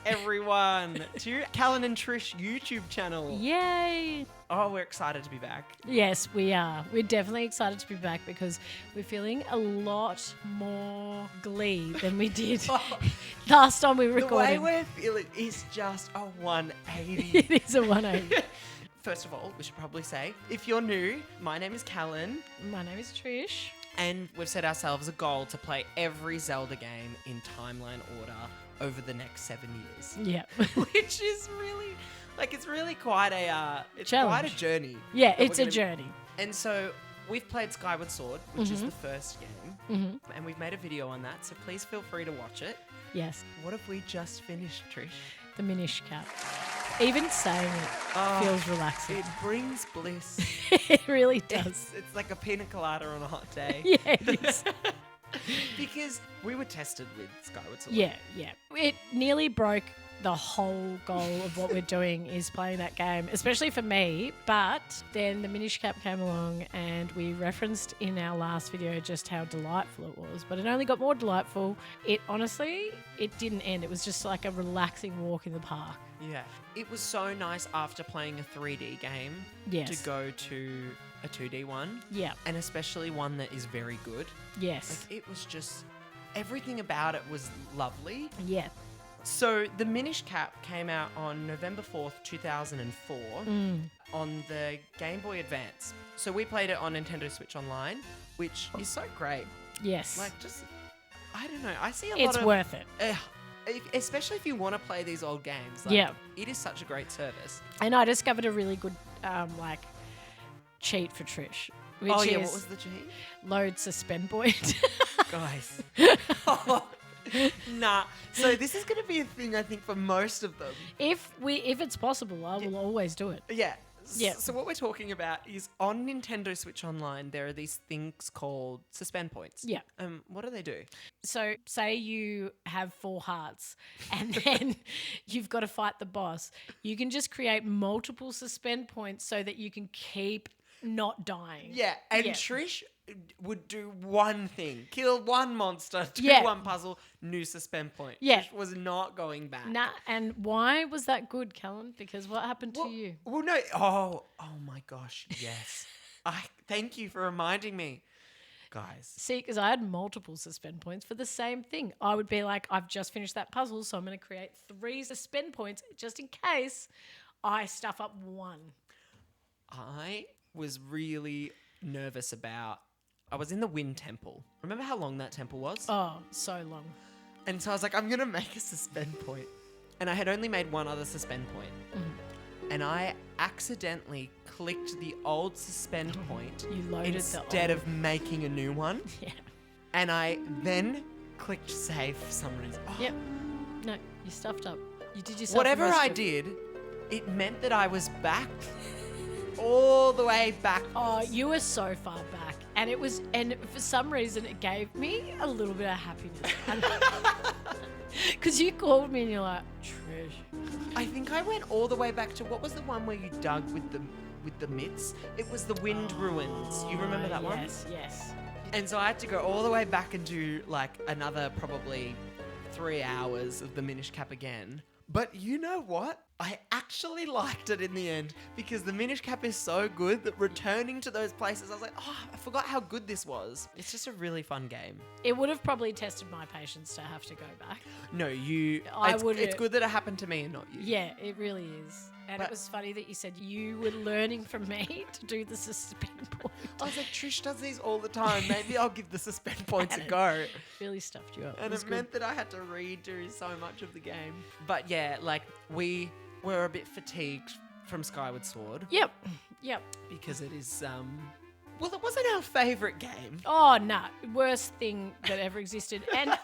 everyone to Callan and Trish YouTube channel. Yay! Oh, we're excited to be back. Yes, we are. We're definitely excited to be back because we're feeling a lot more glee than we did last time we recorded. The way we're feeling is just a 180. It is a 180. First of all, we should probably say, if you're new, my name is Callan. My name is Trish. And we've set ourselves a goal to play every Zelda game in timeline order over the next 7 years. Yeah. Which is really, it's really quite a, quite a journey. Yeah, it's a journey. And so we've played Skyward Sword, which is the first game. And we've made a video on that, so please feel free to watch it. Yes. What have we just finished, Trish? The Minish Cap. Even saying it feels relaxing. It brings bliss. It really does. It's like a pina colada on a hot day. Yeah, it is. Because we were tested with Skyward Sword. Yeah. It nearly broke the whole goal of what we're doing is playing that game, especially for me. But then the Minish Cap came along and we referenced in our last video just how delightful it was. But it only got more delightful. It didn't end. It was just like a relaxing walk in the park. Yeah. It was so nice after playing a 3D game to go to a 2D one. Yeah. And especially one that is very good. Yes. It was just, everything about it was lovely. Yeah. So the Minish Cap came out on November 4th, 2004 on the Game Boy Advance. So we played it on Nintendo Switch Online, which is so great. Yes. I don't know. I see a lot It's of... worth it. Especially if you want to play these old games. It is such a great service. And I discovered a really good cheat for Trish. Which what is was the cheat? load Suspend point. Guys. Nah. So this is going to be a thing, I think, for most of them. If it's possible, I will always do it. Yeah. Yeah. So what we're talking about is on Nintendo Switch Online, there are these things called Suspend points. Yeah. What do they do? So say you have 4 hearts and then you've got to fight the boss. You can just create multiple Suspend points so that you can keep not dying. Yeah. And Trish would do one thing. Kill one monster, do one puzzle, new Suspend point. Yeah. Trish was not going back. Nah, and why was that good, Callan? Because what happened to you? Well, no. Oh my gosh. Yes. Thank you for reminding me. Guys. See, because I had multiple Suspend points for the same thing. I would be like, I've just finished that puzzle, so I'm going to create 3 Suspend points just in case I stuff up one. I was really nervous about... I was in the Wind Temple. Remember how long that temple was? Oh, so long. And so I was like, I'm going to make a Suspend point. And I had only made one other Suspend point. And I accidentally clicked the old Suspend point You loaded instead of making a new one. Yeah. And I then clicked save for some reason. Oh. Yep. No, you stuffed up. You did yourself Whatever I did, it meant that I was back. All the way back. Oh, you were so far back. And for some reason it gave me a little bit of happiness. Because you called me and you're like, Trish. I think I went all the way back to, what was the one where you dug with the mitts? It was the Wind Ruins. You remember that one? Yes. And so I had to go all the way back and do another probably 3 hours of the Minish Cap again. But you know what? I actually liked it in the end because the Minish Cap is so good that returning to those places, I was like, I forgot how good this was. It's just a really fun game. It would have probably tested my patience to have to go back. No, it's good that it happened to me and not you. Yeah, it really is. And it was funny that you said you were learning from me to do the Suspend point. I was like, Trish does these all the time. Maybe I'll give the Suspend points a go. Really stuffed you up. And it meant that I had to redo so much of the game. But yeah, we were a bit fatigued from Skyward Sword. Yep. Because it is, well, it wasn't our favourite game. Oh, no. Worst thing that ever existed. And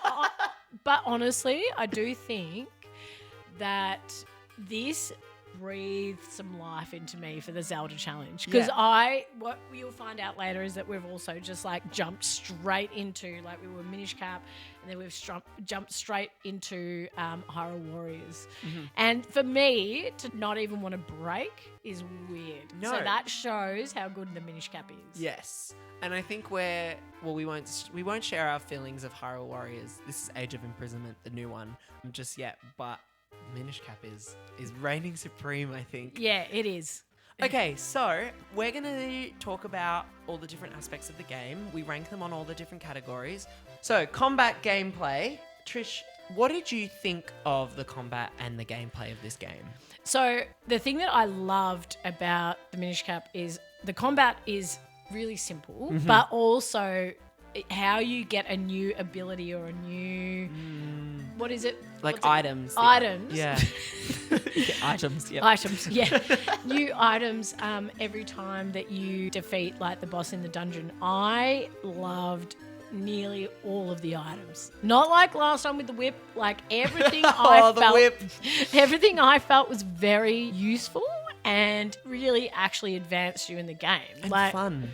but honestly, I do think that this breathed some life into me for the Zelda challenge. Because what you'll find out later is that we've also just jumped straight into, we were Minish Cap and then we've jumped straight into Hyrule Warriors. And for me, to not even want to break is weird. No. So that shows how good the Minish Cap is. Yes. And I think we won't share our feelings of Hyrule Warriors. This is Age of Imprisonment, the new one, just yet. But Minish Cap is reigning supreme, I think. Yeah, it is. Okay, so we're going to talk about all the different aspects of the game. We rank them on all the different categories. So, combat gameplay. Trish, what did you think of the combat and the gameplay of this game? So the thing that I loved about the Minish Cap is the combat is really simple, but also how you get a new ability or a new what is it? Like What's it? items. Items. Yeah. Yeah, items, yeah. Items, yeah. New items every time that you defeat like the boss in the dungeon. I loved nearly all of the items. Not like last time with the whip, like everything everything I felt was very useful and really actually advanced you in the game. And like fun.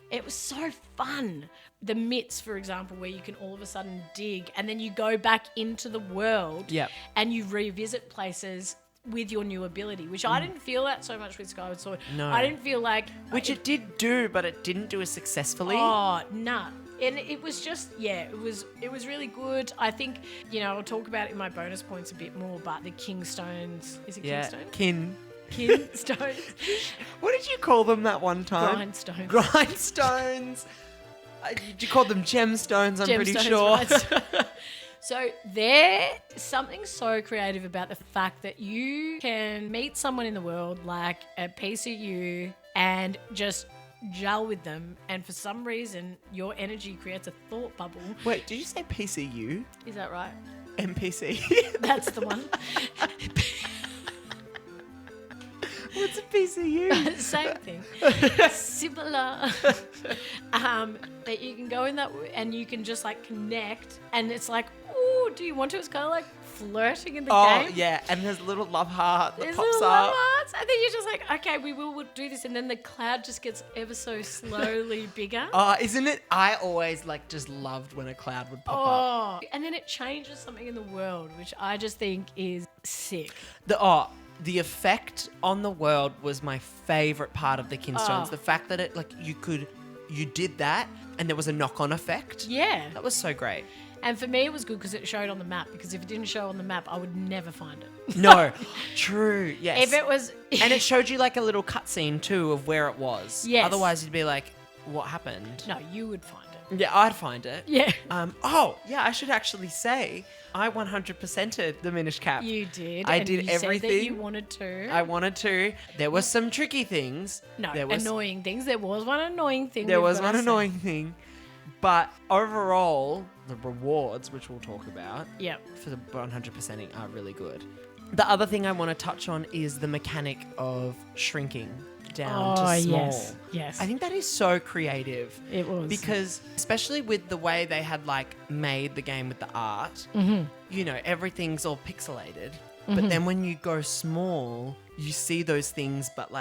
It was so fun. The mitts, for example, where you can all of a sudden dig and then you go back into the world and you revisit places with your new ability, which I didn't feel that so much with Skyward Sword. No. I didn't feel like... Which it did do, but it didn't do as successfully. Oh, nah. And it was just, it was really good. I think, I'll talk about it in my bonus points a bit more, but the Kingstones... Is it Kingstone? Kinstones. What did you call them that one time? Grindstones. Did you call them gemstones? I'm pretty sure. So there's something so creative about the fact that you can meet someone in the world like a piece of you and just gel with them, and for some reason your energy creates a thought bubble. Wait, did you say PCU? Is that right? NPC. That's the one. What's a PCU? Same thing. Similar. That you can go in that and you can just like connect, and it's like, oh, do you want to? It's kind of like flirting in the game. Oh, yeah. And there's a little love heart that There's pops little up. love hearts. And then you're just like, okay, we'll do this. And then the cloud just gets ever so slowly bigger. Oh, isn't it? I always just loved when a cloud would pop up. And then it changes something in the world, which I just think is sick. The effect on the world was my favorite part of the Kinstones. The fact that it you did that and there was a knock-on effect. Yeah. That was so great. And for me, it was good because it showed on the map. Because if it didn't show on the map, I would never find it. No, true. Yes. If it was, and it showed you like a little cutscene too of where it was. Yes. Otherwise, you'd be like, "What happened?" No, you would find it. Yeah, I'd find it. Yeah. I should actually say I 100%ed the Minish Cap. You did. I and did you everything. Said that you wanted to. I wanted to. There was some tricky things. No, there was annoying things. There was one annoying thing. There was one annoying thing. But overall, the rewards, which we'll talk about, for the 100%ing are really good. The other thing I want to touch on is the mechanic of shrinking down to small. Yes. I think that is so creative. It was. Because especially with the way they had made the game with the art, everything's all pixelated. But then when you go small, you see those things but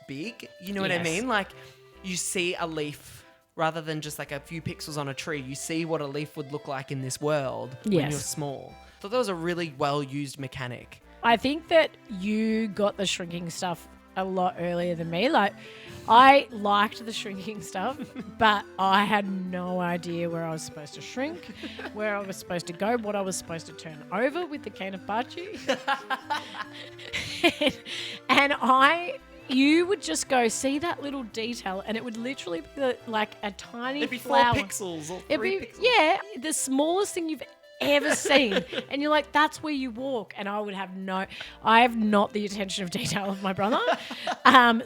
big. You know what I mean? You see a leaf rather than just a few pixels on a tree. You see what a leaf would look like in this world when you're small. So that was a really well-used mechanic. I think that you got the shrinking stuff a lot earlier than me. I liked the shrinking stuff, but I had no idea where I was supposed to shrink, where I was supposed to go, what I was supposed to turn over with the Kanabachi. And you would just go see that little detail, and it would literally be like a tiny flower. 4 pixels or 3 pixels. Yeah, the smallest thing you've ever seen. And you're like, that's where you walk. And I have not the attention of detail of my brother.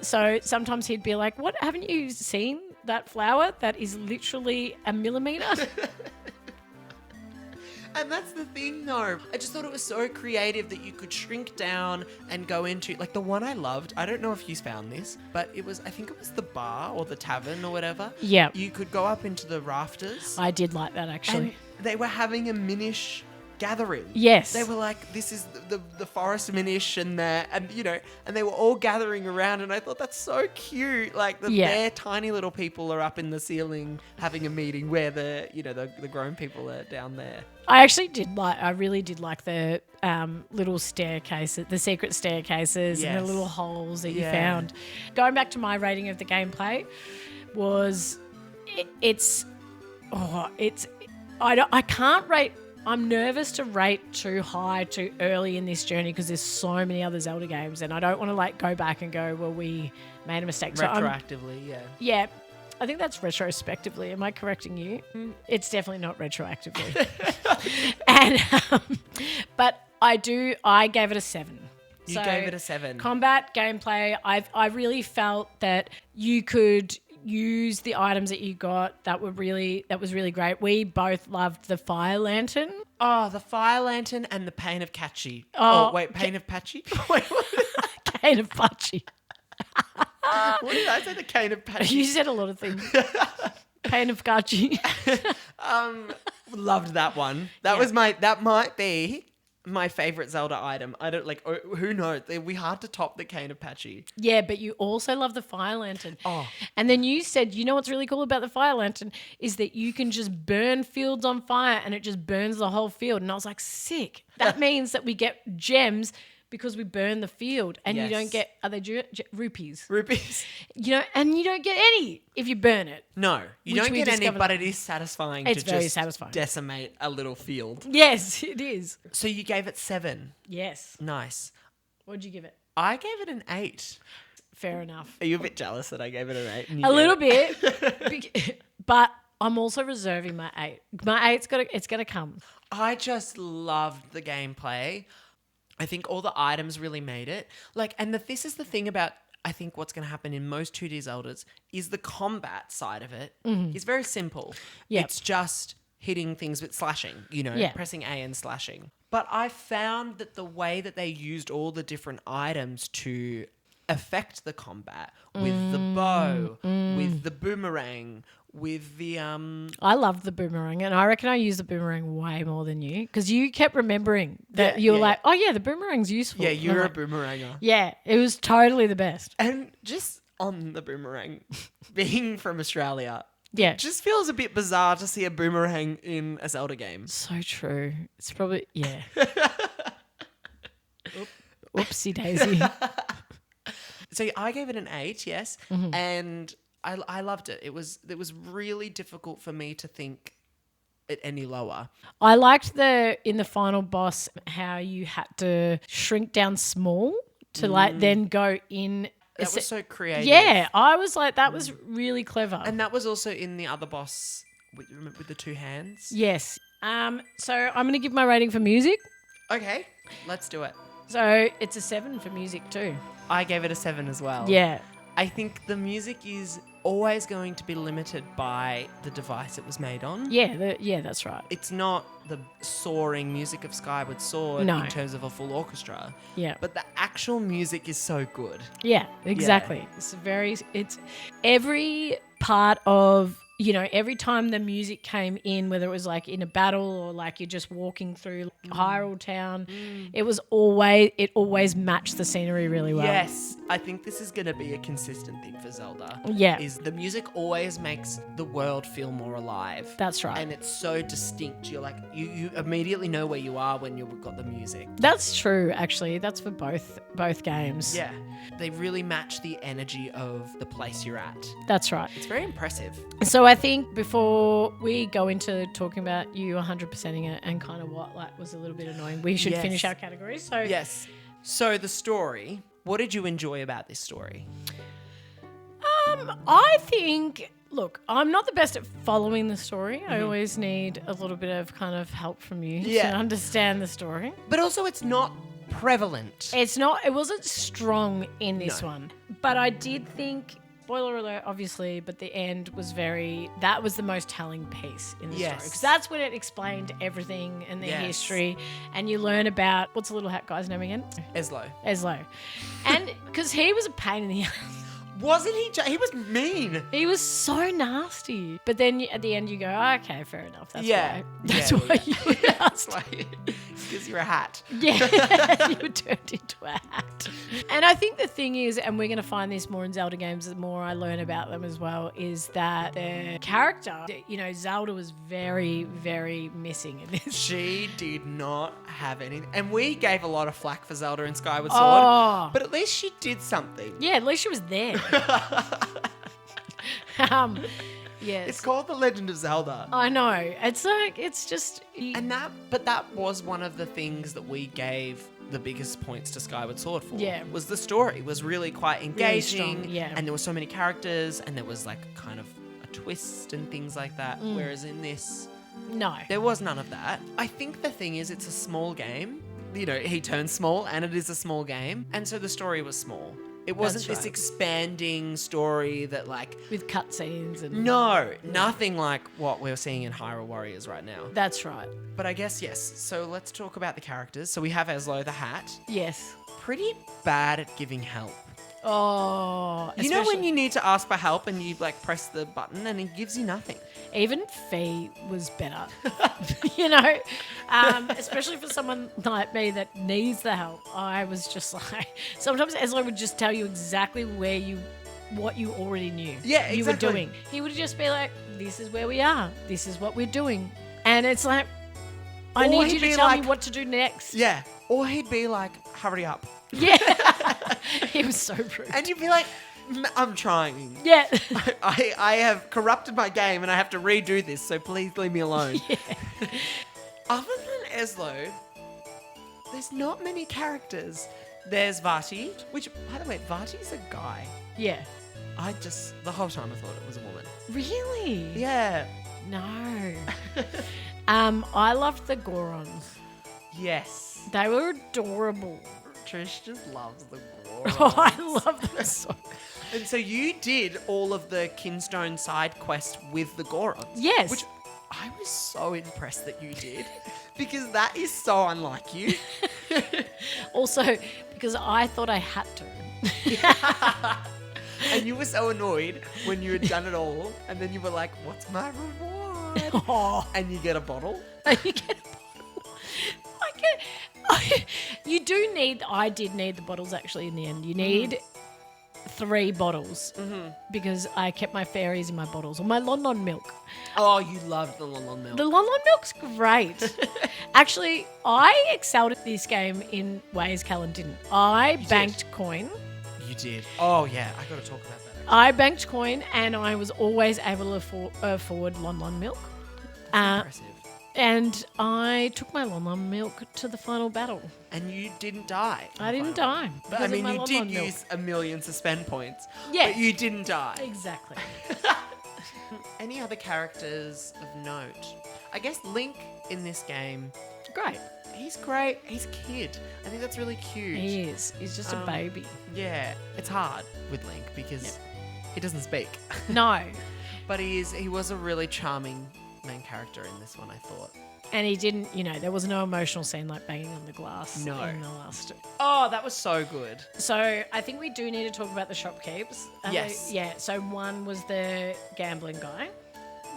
So sometimes he'd be like, what, haven't you seen that flower that is literally a millimeter? And that's the thing, though. I just thought it was so creative that you could shrink down and go into... the one I loved, I don't know if you found this, but I think it was the bar or the tavern or whatever. Yeah. You could go up into the rafters. I did like that, actually. And they were having a Minish gathering. Yes. They were like, this is the forest Minish and they were all gathering around, and I thought that's so cute. Their tiny little people are up in the ceiling having a meeting where the grown people are down there. I really did like the little staircases, the secret staircases and the little holes that you found. Going back to my rating of the gameplay I can't rate I'm nervous to rate too high too early in this journey because there's so many other Zelda games, and I don't want to like go back and go, well, we made a mistake. Retroactively, yeah. Yeah. I think that's retrospectively. Am I correcting you? It's definitely not retroactively. But I gave it a 7. You gave it a 7. Combat, gameplay, I really felt that you could use the items that you got. That was really great. We both loved the fire lantern. Oh, the fire lantern and the Pain of Catchy. Pain of Patchy? Wait, what? Cane of Patchy. What did I say? The Cane of Patchy? You said a lot of things. Pain of Patchy. Loved that one. That might be my favorite Zelda item. I don't who knows? It'd be hard to top the Cane of Patchy. Yeah, but you also love the fire lantern. Oh. And then you said, you know what's really cool about the fire lantern is that you can just burn fields on fire and it just burns the whole field. And I was like, sick. That means that we get gems because we burn the field, and you don't get, are they rupees? Rupees. And you don't get any if you burn it. No, you don't get any, but it is satisfying It's to very just satisfying. decimate a little field. Yes, it is. So you gave it 7. Yes. Nice. What'd you give it? I gave it an 8. Fair enough. Are you a bit jealous that I gave it an 8? A little bit. But I'm also reserving my 8. My 8's it's gonna come. I just loved the gameplay. I think all the items really made it. This is the thing about, I think, what's going to happen in most 2D Zeldas is the combat side of it is very simple. Yep. It's just hitting things with slashing, pressing A and slashing. But I found that the way that they used all the different items to affect the combat with the bow, with the boomerang, with the I loved the boomerang, and I reckon I used the boomerang way more than you because you kept remembering that you were like, oh yeah, the boomerang's useful. Yeah, you're a boomeranger. Yeah, it was totally the best. And just on the boomerang, being from Australia, yeah, it just feels a bit bizarre to see a boomerang in a Zelda game. So true. It's probably Oopsie daisy. So I gave it an 8, yes, and I loved it. It was really difficult for me to think it any lower. I liked in the final boss how you had to shrink down small to then go in. That was so creative. Yeah, I was like, that was really clever. And that was also in the other boss with the 2 hands. Yes. So I'm going to give my rating for music. Okay, let's do it. So it's a 7 for music too. I gave it a 7 as well. Yeah. I think the music is always going to be limited by the device it was made on. Yeah, that's right. It's not the soaring music of Skyward Sword in terms of a full orchestra. Yeah. But the actual music is so good. Yeah, exactly. Yeah. It's every part of, every time the music came in, whether it was like in a battle or like you're just walking through Hyrule Town, it always matched the scenery really well. Yes, I think this is going to be a consistent thing for Zelda. Yeah. Is the music always makes the world feel more alive. That's right. And it's so distinct. You're like, you immediately know where you are when you've got the music. That's true, actually. That's for both games. Yeah. They really match the energy of the place you're at. That's right. It's very impressive. So I think before we go into talking about you 100%ing it and kind of what was a little bit annoying, we should finish our categories. So yes. So the story, what did you enjoy about this story? I think, look, I'm not the best at following the story. I always need a little bit of kind of help from you to understand the story. But also it's not prevalent. It wasn't strong in this one. But I did think, spoiler alert, obviously, but the end was that was the most telling piece in the story. Because that's when it explained everything and the history. And you learn about, what's the little hat guy's name again? Eslo. And because he was a pain in the ass. Wasn't he? He was mean. He was so nasty. But then at the end you go, oh, okay, fair enough. That's why you were nasty. Because you're a hat. Yeah, you were turned into a hat. And I think the thing is, and we're going to find this more in Zelda games, the more I learn about them as well, is that their character, Zelda was very, very missing in this. She did not have anything. And we gave a lot of flack for Zelda in Skyward Sword. But at least she did something. Yeah, at least she was there. Yes. It's called The Legend of Zelda. I know. It's like, it's just... But that was one of the things that we gave the biggest points to Skyward Sword for. Yeah. Was the story was really quite engaging. strong, yeah. And there were so many characters and there was like kind of a twist and things like that. Whereas in this, No. there was none of that. I think the thing is it's a small game. You know, he turns small and it is a small game. And so the story was small. It wasn't That's this right. expanding story that like... With cutscenes and... No, nothing like what we're seeing in Hyrule Warriors right now. That's right. But I guess, yes. So let's talk about the characters. So we have Eslo the Hat. Yes. Pretty bad at giving help. Oh. You know when especially- you need to ask for help and you like press the button and it gives you nothing. Even Fee was better. You know? Especially for someone like me that needs the help. I was just like... Sometimes Eslo would just tell you exactly what you already knew. Yeah, You were exactly. doing. He would just be like, this is where we are. This is what we're doing. And it's like, I Or need he'd you to be tell like- me what to do next. Yeah. Or he'd be like, hurry up. Yeah. He was so rude. And you'd be like, I'm trying. Yeah. I have corrupted my game and I have to redo this, so please leave me alone. Yeah. Other than Eslo, there's not many characters. There's Vati, which, by the way, Vati's a guy. Yeah. The whole time I thought it was a woman. Really? Yeah. No. I loved the Gorons. Yes. They were adorable. Trish just loves the Oh, Gorons. I love them so. And so you did all of the Kinstone side quest with the Gorons. Yes. Which I was so impressed that you did. Because that is so unlike you. Also, because I thought I had to. And you were so annoyed when you had done it all. And then you were like, what's my reward? Oh. And you get a bottle. You get a bottle. You do need... I did need the bottles, actually, in the end. You need 3 bottles. Because I kept my fairies in my bottles. Or my Lon Lon milk. Oh, you loved the Lon Lon milk. The Lon Lon milk's great. Actually, I excelled at this game in ways Callan didn't. I banked coin. You did. Oh, yeah. I got to talk about that. I banked coin and I was always able to afford Lon Lon milk. Impressive. And I took my Lon Lon milk to the final battle. And you didn't die. I didn't die. But I because of mean, my you Lon did Lon milk. use a million suspend points. Yeah. But you didn't die. Exactly. Any other characters of note? I guess Link in this game, Great. he's great. He's a kid. I think that's really cute. He is. He's just a baby. Yeah. It's hard with Link because he doesn't speak. No. But he was a really charming main character in this one, I thought. And he didn't, there was no emotional scene like banging on the glass No. in the last. Oh, that was so good. So I think we do need to talk about the shopkeepers. Yes. Yeah. So one was the gambling guy.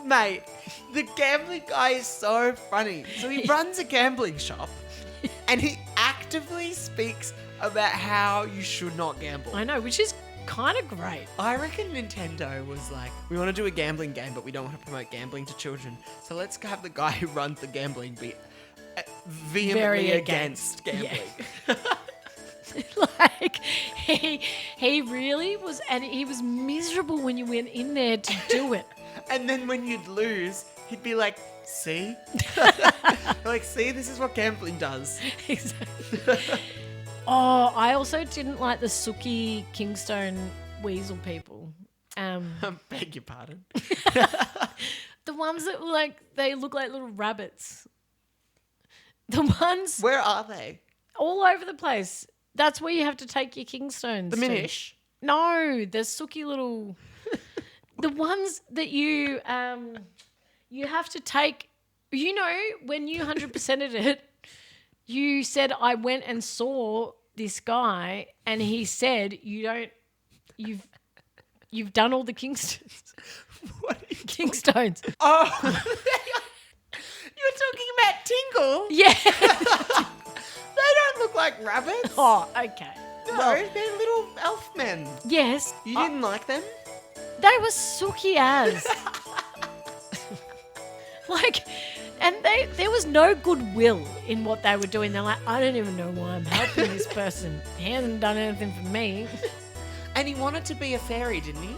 Mate, the gambling guy is so funny. So he runs a gambling shop and he actively speaks about how you should not gamble. I know, which is kind of great. I reckon Nintendo was like, we want to do a gambling game, but we don't want to promote gambling to children. So let's have the guy who runs the gambling be vehemently Very against gambling. Like he really was, and he was miserable when you went in there to do it. And then when you'd lose, he'd be like, see? Like, see, this is what gambling does. Exactly. Oh, I also didn't like the Suki Kingstone weasel people. I beg your pardon. The ones that were like, they look like little rabbits. The ones Where are they? all over the place. That's where you have to take your Kingstones. The to. Minish? No, the Suki little... The ones that you have to take... when you 100%ed it, you said, I went and saw this guy and he said, you've done all the Kingstones. What are you Kingstones. Oh, you're talking about Tingle? Yeah. They don't look like rabbits. Oh, okay. No, Well, they're little elf men. yes. You didn't like them? They were Suki as. And there was no goodwill in what they were doing. They're like, I don't even know why I'm helping this person. He hasn't done anything for me. And he wanted to be a fairy, didn't he?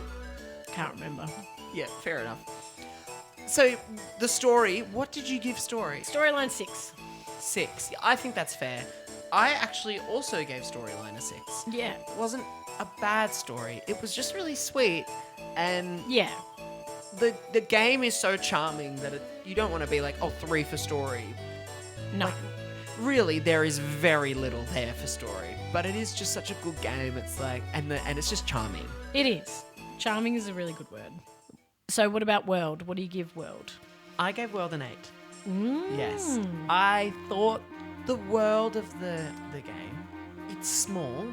Can't remember. Yeah, fair enough. So the story, what did you give story? Storyline 6. 6. I think that's fair. I actually also gave storyline a 6. Yeah. It wasn't a bad story. It was just really sweet, and Yeah. the game is so charming that you don't want to be like, oh, 3 for story. No. Like, really, there is very little there for story, but it is just such a good game. It's like, and it's just charming. It is. Charming is a really good word. So what about World? What do you give World? I gave World an 8. Mm. Yes, I thought the world of the game, it's small,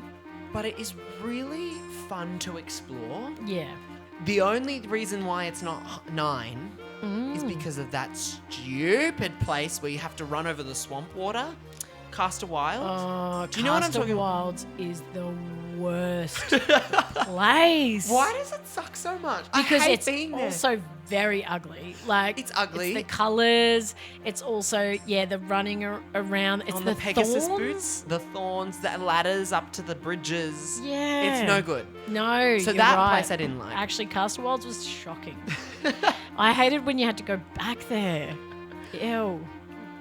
but it is really fun to explore. Yeah. The only reason why it's not 9 is because of that stupid place where you have to run over the swamp water. Caster Wild. Oh, Do you know what I'm talking about? Wilds is the worst place. Why does it suck so much? Because I hate it's being there. also very ugly. Like It's ugly. It's the colours. It's also the running around. It's on the the Pegasus thorns. boots, the thorns, the ladders up to the bridges. Yeah, It's no good. No, So you're that right. place I didn't like. Actually, Caster Wilds was shocking. I hated when you had to go back there. Ew.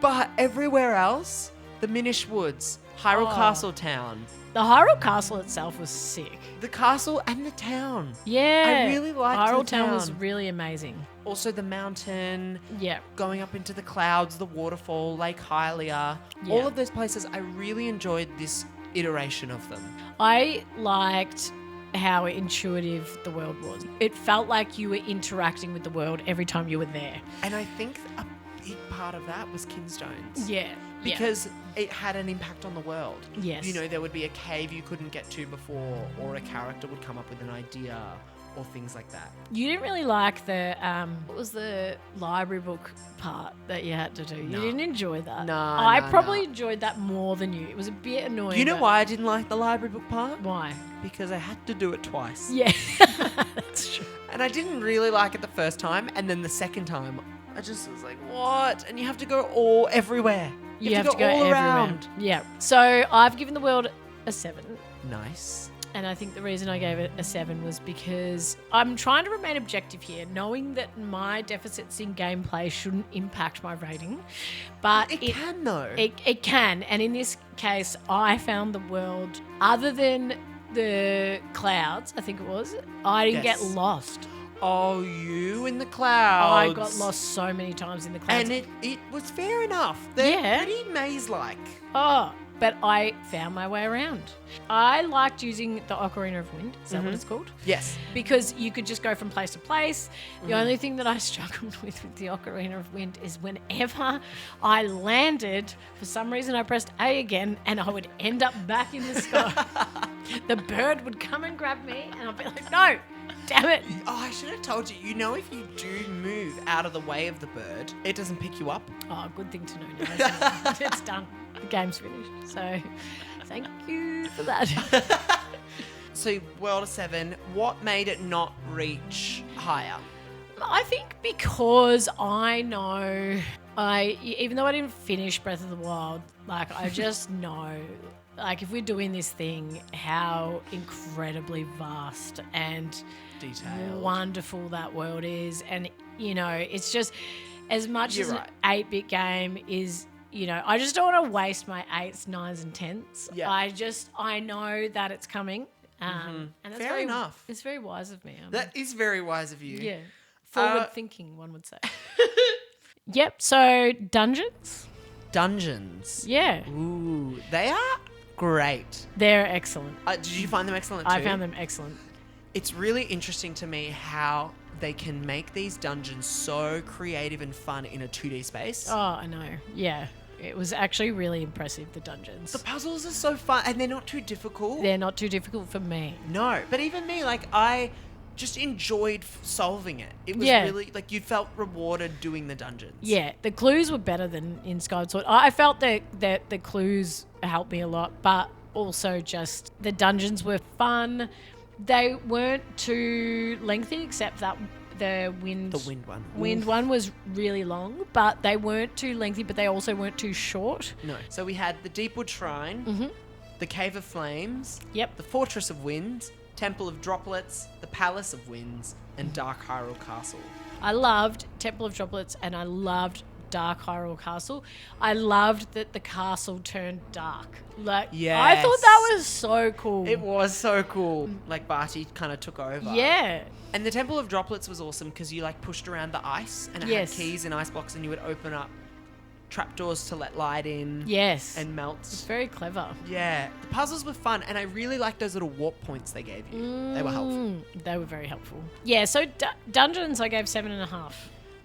But everywhere else, the Minish Woods, Hyrule Oh. Castle Town, The Hyrule Castle itself was sick. the castle and the town. Yeah, I really liked Hyrule the Town was town. really amazing. Also the mountain, Yeah, going up into the clouds, the waterfall, Lake Hylia. Yeah. All of those places, I really enjoyed this iteration of them. I liked how intuitive the world was. It felt like you were interacting with the world every time you were there. And I think a big part of that was Kinstones. Yeah, Because it had an impact on the world. Yes. You know, there would be a cave you couldn't get to before, or a character would come up with an idea, or things like that. You didn't really like the what was the library book part that you had to do. You No. didn't enjoy that. No, I no, probably no. enjoyed that more than you. It was a bit annoying. You know but- why I didn't like the library book part? Why? Because I had to do it twice. Yeah, that's true. And I didn't really like it the first time, and then the second time, I just was like, what? And you have to go everywhere. You have to go all everywhere. around. Yeah. So I've given the world a 7. Nice. And I think the reason I gave it a 7 was because I'm trying to remain objective here, knowing that my deficits in gameplay shouldn't impact my rating. But It can though. It can. And in this case, I found the world, other than the clouds, I think it was, I didn't Yes. get lost. Oh, you in the clouds. I got lost so many times in the clouds. And it was fair enough. They're Yeah. pretty maze-like. Oh, but I found my way around. I liked using the Ocarina of Wind. Is that what it's called? Yes. Because you could just go from place to place. The only thing that I struggled with the Ocarina of Wind is whenever I landed, for some reason I pressed A again and I would end up back in the sky. The bird would come and grab me and I'd be like, no, damn it. Oh, I should have told you. You know, if you do move out of the way of the bird, it doesn't pick you up. Oh, good thing to know now. Isn't it? It's done. The game's finished. So thank you for that. So, World of 7, what made it not reach higher? I think because I know, even though I didn't finish Breath of the Wild, like I just know, like if we're doing this thing, how incredibly vast and Detailed. wonderful that world is, and you know, it's just as much You're as right. an 8-bit game is. You know, I just don't want to waste my 8s, 9s, and 10s. Yeah. I know that it's coming. And that's Fair very, enough. It's very wise of me. That is very wise of you. Yeah. Forward thinking, one would say. Yep. So dungeons. Dungeons. Yeah. Ooh, they are great. They're excellent. Did you find them excellent too? I found them excellent. It's really interesting to me how they can make these dungeons so creative and fun in a 2D space. Oh, I know. Yeah. It was actually really impressive, the dungeons. The puzzles are so fun and they're not too difficult. They're not too difficult for me. No, but even me, like I just enjoyed solving it. It was Yeah. really like you felt rewarded doing the dungeons. Yeah, the clues were better than in Skyward Sword. I felt that the clues helped me a lot, but also just the dungeons were fun. They weren't too lengthy, except that the wind one. Wind one was really long, but they weren't too lengthy, but they also weren't too short. No. So we had the Deepwood Shrine, the Cave of Flames, Yep. the Fortress of Winds, Temple of Droplets, the Palace of Winds, and Dark Hyrule Castle. I loved Temple of Droplets and I loved Dark Hyrule Castle. I loved that the castle turned dark. Like, I thought that was so cool. It was so cool. Like, Barty kind of took over. Yeah. And the Temple of Droplets was awesome because you, like, pushed around the ice and it had keys in ice blocks and you would open up trapdoors to let light in. Yes. And melt. It's very clever. Yeah. The puzzles were fun and I really liked those little warp points they gave you. They were helpful. They were very helpful. Yeah, so dungeons I gave 7.5.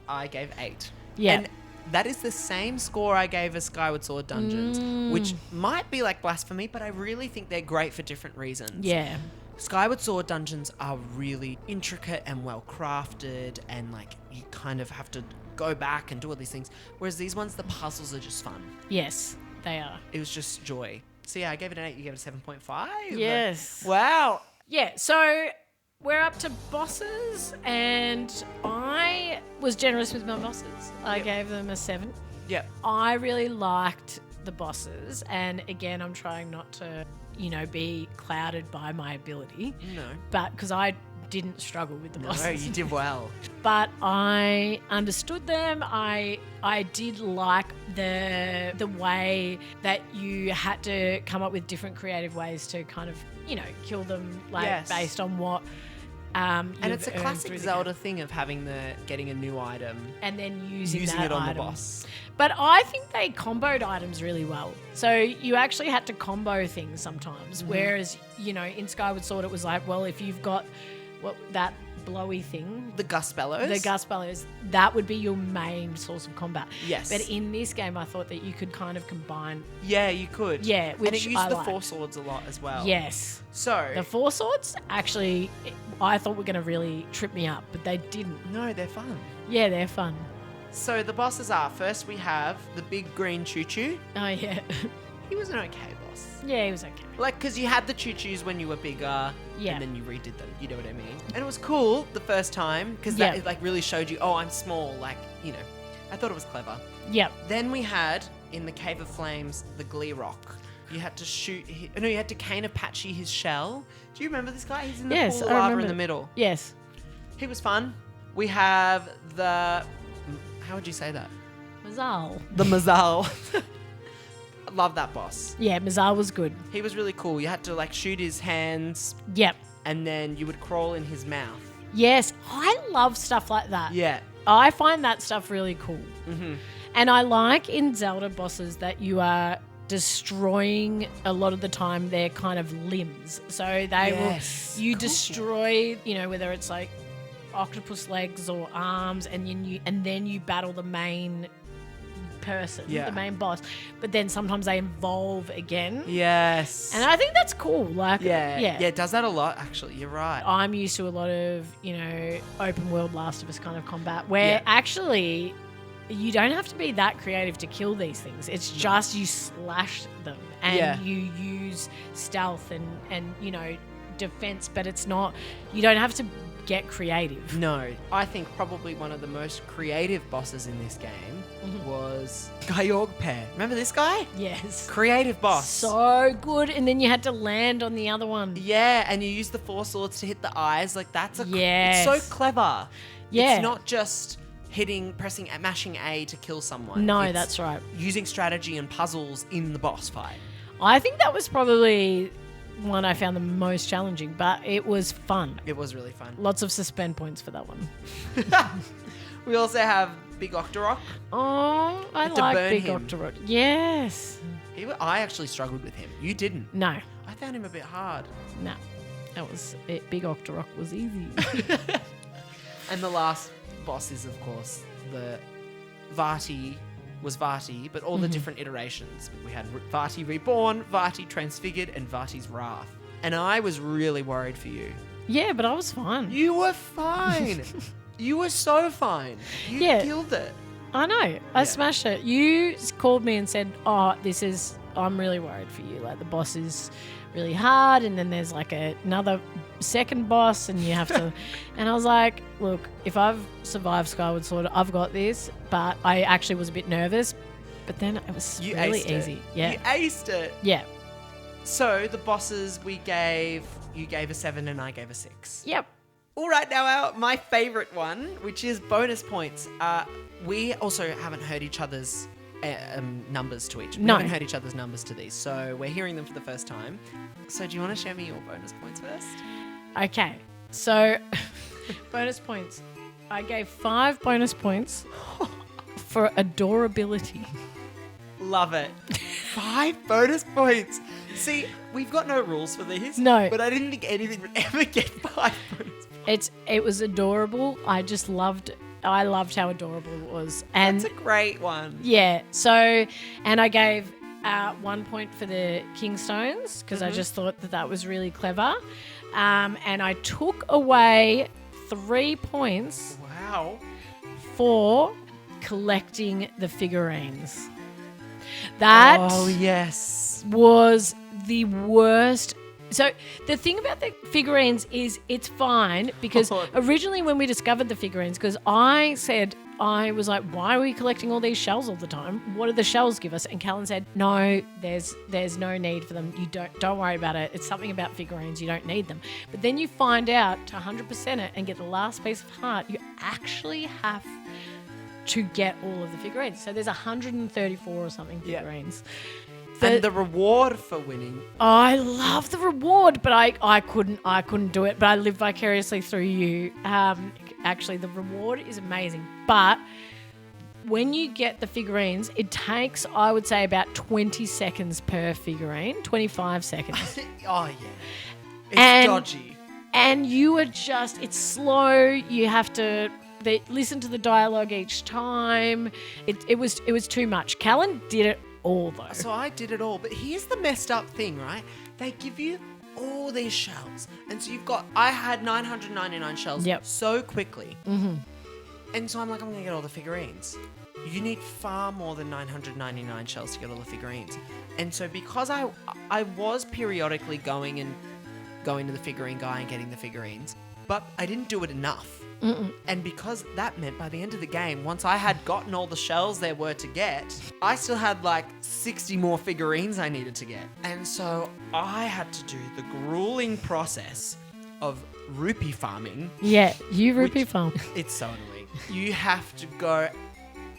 I gave 8. Yeah. And that is the same score I gave a Skyward Sword Dungeons, which might be like blasphemy, but I really think they're great for different reasons. Yeah. Skyward Sword Dungeons are really intricate and well crafted, and like you kind of have to go back and do all these things. Whereas these ones, the puzzles are just fun. Yes, they are. It was just joy. So yeah, I gave it an 8. You gave it a 7.5. Yes. Wow. Yeah. So we're up to bosses, and I was generous with my bosses. I gave them a 7. Yep. I really liked the bosses, and again, I'm trying not to, be clouded by my ability. No. But because I didn't struggle with the bosses. No, you did well. But I understood them. I did like the way that you had to come up with different creative ways to kind of, kill them, based on what. And it's a classic Zelda thing of getting a new item and then using it that on item. the boss. But I think they comboed items really well. So you actually had to combo things sometimes. Whereas, in Skyward Sword it was like, well, if you've got that blowy thing, The Gust Bellows, that would be your main source of combat. Yes. But in this game, I thought that you could kind of combine. Yeah, you could. Yeah, which and it used the liked. Four Swords a lot as well. Yes. So The Four Swords, actually, I thought were going to really trip me up, but they didn't. no, they're fun. Yeah, they're fun. So the bosses are, first we have the big green choo-choo. Oh, yeah. He was an okay boss. Yeah, he was okay. Like, because you had the choo-choos when you were bigger, Yeah. and then you redid them. You know what I mean? And it was cool the first time, because that it, like, really showed you, oh, I'm small. Like, I thought it was clever. Yep. Then we had, in the Cave of Flames, the Glee Rock. You had to you had to cane Apache his shell. Do you remember this guy? He's in the Yes, pool of I lava remember. in the middle. Yes. He was fun. We have the... How would you say that? Mazal. The Mazal. I love that boss. Yeah, Mazal was good. He was really cool. You had to like shoot his hands Yep. and then you would crawl in his mouth. Yes, I love stuff like that. Yeah. I find that stuff really cool. Mm-hmm. And I like in Zelda bosses that you are destroying a lot of the time their kind of limbs. So you Cool. destroy, whether it's like octopus legs or arms, and then you battle the main person, the main boss. But then sometimes they evolve again. Yes. And I think that's cool. Like, yeah, it does that a lot, actually. You're right. I'm used to a lot of, open world Last of Us kind of combat where actually you don't have to be that creative to kill these things. It's just you slash them and you use stealth and defense, but it's not, you don't have to get creative. No, I think probably one of the most creative bosses in this game was Gyogpe. Remember this guy? Yes. Creative boss. So good. And then you had to land on the other one. Yeah, and you use the Four Swords to hit the eyes. Like, that's Yes. it's so clever. Yeah. It's not just mashing A to kill someone. No, It's that's right. using strategy and puzzles in the boss fight. I think that was probably one I found the most challenging, but it was fun. It was really fun. Lots of suspend points for that one. We also have Big Octorok. Oh, I had to like burn Big him. Octorok. Yes. I actually struggled with him. You didn't. No. I found him a bit hard. No. That was it. Big Octorok was easy. And the last boss is, of course, the Vati was Vati, but all the different iterations. We had Vati Reborn, Vati Transfigured, and Vati's Wrath. And I was really worried for you. Yeah, but I was fine. You were fine. You were so fine. You killed it. I know. I smashed it. You called me and said, I'm really worried for you. Like, the boss is really hard, and then there's like another second boss, and you have to. And I was like, look, if I've survived Skyward Sword, I've got this. But I actually was a bit nervous. But then it was really easy. Yeah. You aced it. Yeah. So the bosses you gave a 7 and I gave a 6. Yep. All right, now my favorite one, which is bonus points. We also haven't heard each other's numbers to each. We haven't heard each other's numbers to these, so we're hearing them for the first time. So do you want to share me your bonus points first? Okay, so bonus points. I gave 5 bonus points for adorability. Love it. 5 bonus points. See, we've got no rules for these. No. But I didn't think anything would ever get 5 bonus points. It was adorable. I loved how adorable it was. And that's a great one. yeah, so, and I gave 1 point for the Kingstones because I just thought that was really clever. And I took away 3 points Wow. for collecting the figurines. That yes. was the worst. So the thing about the figurines is it's fine because originally when we discovered the figurines, because I was like, why are we collecting all these shells all the time? What do the shells give us? And Callan said, no, there's no need for them. You don't worry about it. It's something about figurines. You don't need them. But then you find out to 100% it and get the last piece of heart, you actually have to get all of the figurines. So there's 134 or something figurines. And the reward for winning. I love the reward, but I couldn't do it. But I live vicariously through you. Actually, the reward is amazing. But when you get the figurines, it takes, I would say, about 20 seconds per figurine, 25 seconds. Oh, yeah. It's dodgy. And you are just, it's slow. You have to listen to the dialogue each time. It was too much. Callan did it all, though. So I did it all. But here's the messed up thing, right? They give you all these shells. And so I had 999 shells so quickly. Mm-hmm. And so I'm like, I'm going to get all the figurines. You need far more than 999 shells to get all the figurines. And so because I was periodically going to the figurine guy and getting the figurines, but I didn't do it enough. Mm-mm. And because that meant by the end of the game, once I had gotten all the shells there were to get, I still had like 60 more figurines I needed to get. And so I had to do the grueling process of rupee farming. Yeah, you rupee farm. It's so annoying. You have to go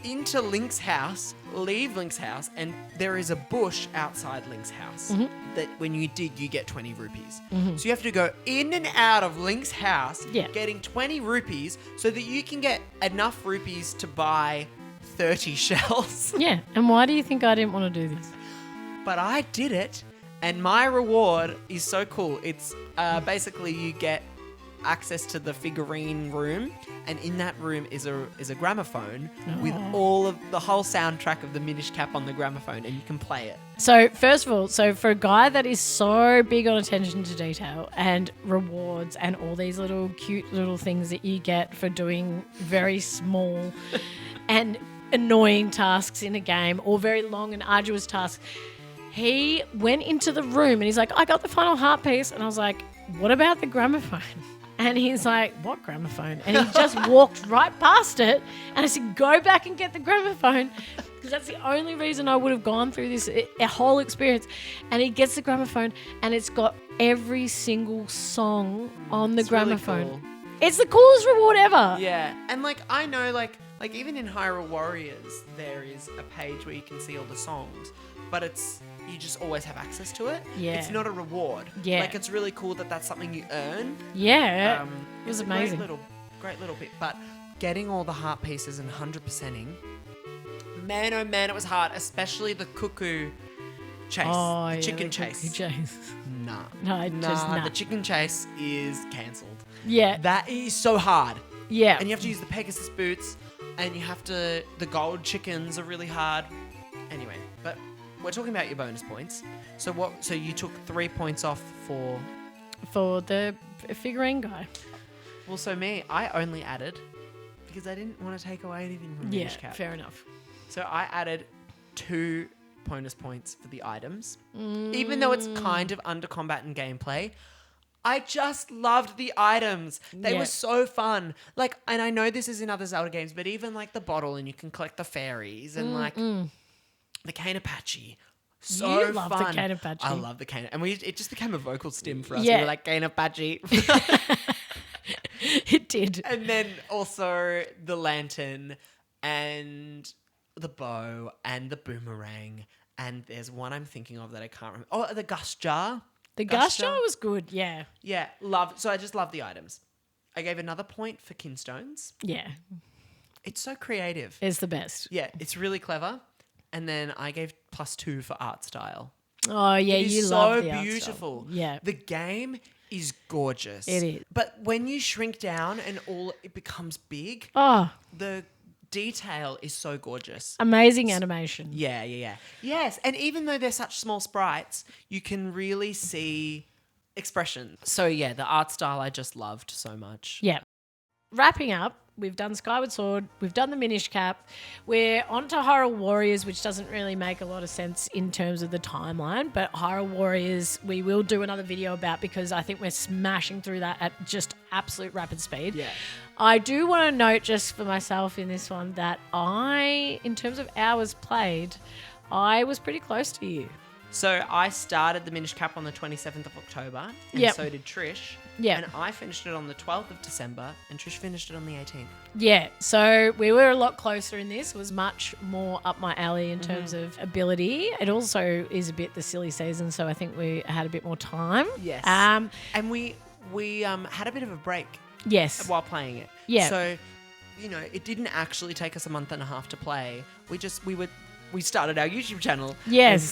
into Link's house, leave Link's house, and there is a bush outside Link's house that when you dig, you get 20 rupees. So you have to go in and out of Link's house, getting 20 rupees so that you can get enough rupees to buy 30 shells. Yeah, and why do you think I didn't want to do this? But I did it, and my reward is so cool. It's basically you get access to the figurine room, and in that room is a gramophone with all of the whole soundtrack of the Minish Cap on the gramophone, and you can play it. So first of all, for a guy that is so big on attention to detail and rewards and all these little cute little things that you get for doing very small and annoying tasks in a game or very long and arduous tasks, he went into the room and he's like, I got the final heart piece, and I was like, what about the gramophone? And he's like, what gramophone? And he just walked right past it. And I said, go back and get the gramophone. Because that's the only reason I would have gone through this whole experience. And he gets the gramophone and it's got every single song on the gramophone. Really cool. It's the coolest reward ever. Yeah. And I know like even in Hyrule Warriors, there is a page where you can see all the songs. But you just always have access to it. Yeah. It's not a reward. Yeah. It's really cool that that's something you earn. Yeah. It was amazing. Great little bit. But getting all the heart pieces and 100%ing, man, oh man, it was hard. Especially the cuckoo chase. Oh, the chicken chase. Cuckoo chase. Nah. The chicken chase is cancelled. Yeah. That is so hard. Yeah. And you have to use the Pegasus boots, and the gold chickens are really hard. Anyway, but we're talking about your bonus points. So you took 3 points off for the figurine guy. Well, so me, I only added because I didn't want to take away anything from Minish Cap. Yeah, fair enough. So I added 2 bonus points for the items. Even though it's kind of under combat and gameplay, I just loved the items. They were so fun. And I know this is in other Zelda games, but even the bottle, and you can collect the fairies and the cane Apache. So you love fun. the cane Apache. I love the cane. And it just became a vocal stim for us. Yeah. We were like, cane Apache. did. And then also the lantern and the bow and the boomerang. And there's one I'm thinking of that I can't remember. Oh, the Gus jar. The Gus jar was good, yeah. Yeah, so I just love the items. I gave another point for Kinstones. Yeah, It's so creative. it's the best. Yeah, it's really clever. And then I gave +2 for art style. Oh, yeah, It is you so love the art beautiful. style. Yeah. The game is gorgeous. It is. But when you shrink down and it becomes big, Oh, the detail is so gorgeous. amazing animation. Yeah. Yes, and even though they're such small sprites, you can really see expression. So yeah, the art style I just loved so much. Yeah. Wrapping up, we've done Skyward Sword, we've done the Minish Cap, we're on to Hyrule Warriors, which doesn't really make a lot of sense in terms of the timeline, but Hyrule Warriors we will do another video about because I think we're smashing through that at just absolute rapid speed. Yeah. I do want to note just for myself in this one that in terms of hours played, I was pretty close to you. So I started the Minish Cap on the 27th of October, and Yep. so did Trish. Yep. And I finished it on the 12th of December, and Trish finished it on the 18th. Yeah, so we were a lot closer in this. It was much more up my alley in terms of ability. It also is a bit the silly season, so I think we had a bit more time. Yes. And we had a bit of a break Yes. while playing it. Yeah. So, it didn't actually take us a month and a half to play. We started our YouTube channel. Yes. And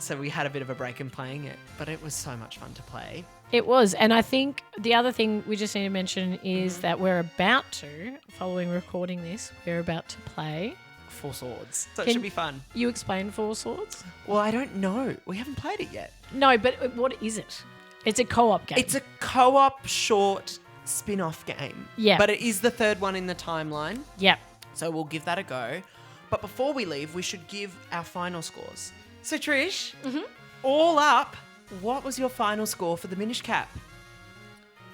so we had a bit of a break in playing it, but it was so much fun to play. It was. And I think the other thing we just need to mention is that we're about to, following recording this, we're about to play. 4 Swords. So it Can should be fun. You explain Four Swords? Well, I don't know. We haven't played it yet. No, but what is it? It's a co-op game. It's a co-op short spin-off game. Yeah. But it is the third one in the timeline. Yep. So we'll give that a go. But before we leave, we should give our final scores. So Trish, all up, what was your final score for the Minish Cap?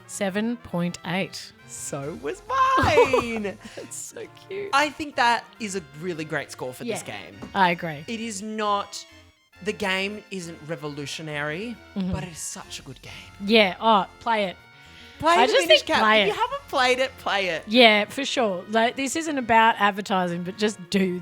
7.8. So was mine. That's so cute. I think that is a really great score for this game. I agree. It is not... The game isn't revolutionary, but it is such a good game. Yeah. Oh, play it. Play I the just Minish think Cap. play If it. you haven't played it, play it. Yeah, for sure. Like, this isn't about advertising, but just do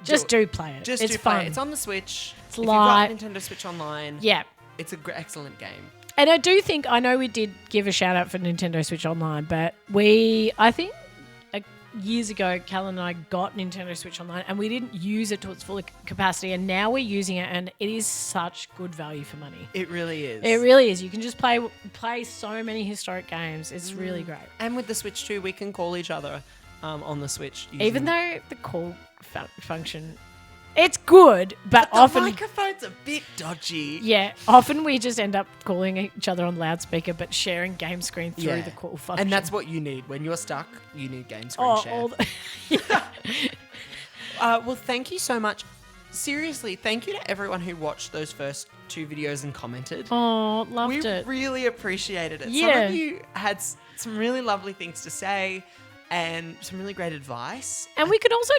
play it. Just it's do fun. play it. It's on the Switch. It's if light. you've got Nintendo Switch Online, Yeah. it's an excellent game. And I do think, I know we did give a shout out for Nintendo Switch Online, but I think years ago, Cal and I got Nintendo Switch Online and we didn't use it to its full capacity, and now we're using it and it is such good value for money. It really is. It really is. You can just play so many historic games. It's really great. And with the Switch too, we can call each other on the Switch. Even though the call function, it's good, but often... the microphone's a bit dodgy. Yeah, often we just end up calling each other on loudspeaker, but sharing game screen through the call function. And that's what you need. When you're stuck, you need game screen share. Well, thank you so much. Seriously, thank you to everyone who watched those first 2 videos and commented. Oh, loved We it. really appreciated it. Yeah. Some of you had some really lovely things to say and some really great advice. And we could also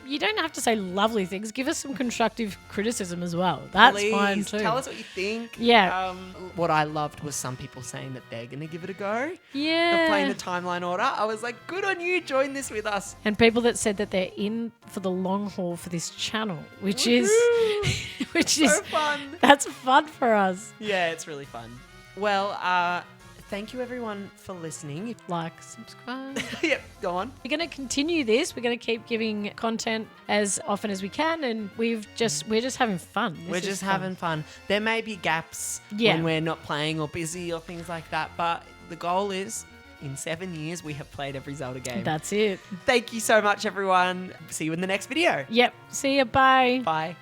you don't have to say lovely things. Give us some constructive criticism as well. That's Please, fine too. tell us what you think. Yeah. What I loved was some people saying that they're going to give it a go. Yeah. Of playing the timeline order. I was like, good on you. Join this with us. And people that said that they're in for the long haul for this channel, which is So fun. That's fun for us. Yeah, it's really fun. Well, thank you everyone for listening. Like, subscribe. Yep, go on. We're going to continue this. We're going to keep giving content as often as we can, and we're just having fun. We're just having fun. There may be gaps when we're not playing or busy or things like that, but the goal is in 7 years we have played every Zelda game. That's it. Thank you so much, everyone. See you in the next video. Yep. See ya. Bye. Bye.